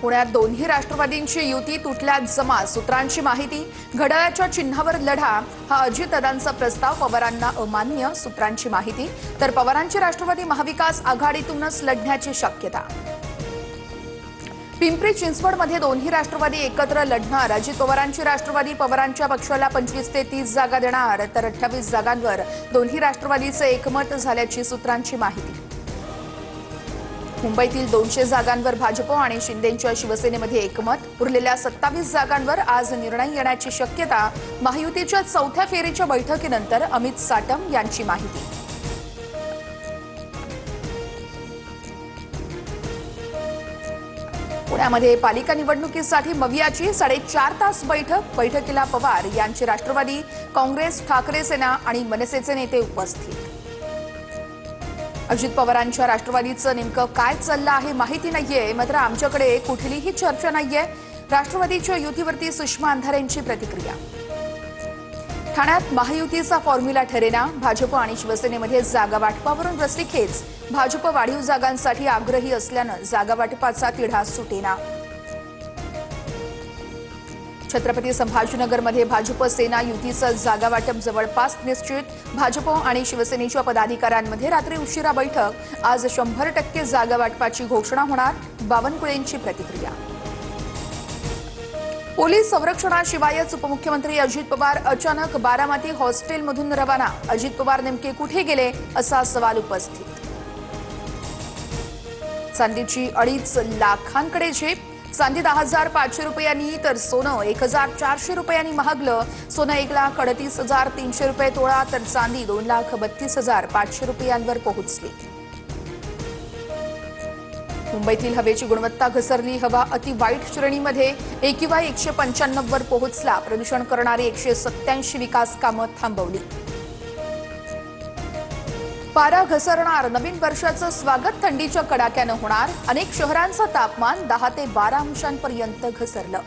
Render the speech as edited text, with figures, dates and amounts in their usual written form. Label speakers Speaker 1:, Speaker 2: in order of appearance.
Speaker 1: पुण्यात दोन्ही राष्ट्रवादींची युती तुटल्यात जमा सूत्रांची माहिती। घड्याळाच्या चिन्हावर लढा हा अजितदादांचा प्रस्ताव पवारांना अमान्य सूत्रांची माहिती। तर पवारांची राष्ट्रवादी महाविकास आघाडीतूनच लढण्याची शक्यता। पिंपरी चिंचवडमध्ये दोन्ही राष्ट्रवादी एकत्र लढणार। अजित पवारांची राष्ट्रवादी पवारांच्या पक्षाला 25 ते 30 जागा देणार, तर 28 जागांवर दोन्ही राष्ट्रवादीचे एकमत झाल्याची सूत्रांची माहिती। मुंबईतील 200 जागांवर भाजप आणि शिंदेंच्या शिवसेनेमध्ये एकमत। उरलेल्या 27 जागांवर आज निर्णय येण्याची शक्यता। महायुतीच्या चौथ्या फेरीच्या बैठकीनंतर अमित साटम यांची माहिती। पुण्यामध्ये पालिका निवडणुकीसाठी मवियाची 4.5 तास बैठकीला पवार यांचे राष्ट्रवादी, काँग्रेस, ठाकरे सेना आणि मनसेचे नेते उपस्थित। अजित पवारांच्या राष्ट्रवादीचं नेमकं काय चाललं आहे माहिती नाहीये, मात्र आमच्याकडे कुठलीही चर्चा नाहीये। राष्ट्रवादीच्या युतीवरती सुषमा अंधारेंची प्रतिक्रिया। ठाण्यात महायुतीचा फॉर्म्युला ठरेना। भाजप आणि शिवसेनेमध्ये जागा वाटपावरून रस्सीखेच। भाजप वाढीव जागांसाठी आग्रही असल्यानं जागा वाटपाचा तिढा सुटेना। छत्रपती संभाजीनगरमध्ये भाजप सेना युतीचं जागा वाटप जवळपास निश्चित। भाजप आणि शिवसेनेच्या पदाधिकाऱ्यांमध्ये रात्री उशिरा बैठक। आज 100% जागा वाटपाची घोषणा होणार। बावनकुळेंची प्रतिक्रिया। पोलीस संरक्षणाशिवायच उपमुख्यमंत्री अजित पवार अचानक बारामती हॉस्टेलमधून रवाना। अजित पवार नेमके कुठे गेले असा सवाल उपस्थित। चांदीची 2.5 लाखांकडे झेप। चांदी 10,500 रुपयांनी तर सोनं 1,400 रुपयांनी महागलं। सोनं 1,38,300 रुपये तोळा, तर चांदी 2,32,500 रुपयांवर पोहोचली। मुंबईतील हवेची गुणवत्ता घसरली। हवा अति वाईट श्रेणीमध्ये AQI 195 वर पोहोचला। प्रदूषण करणारी 187 विकास कामं थांबवली। पारा घसरणार। नवीन वर्षाचं स्वागत थंडीच्या कडाक्यानं होणार। अनेक शहरांचं तापमान 10 ते 12 अंशांपर्यंत घसरलं।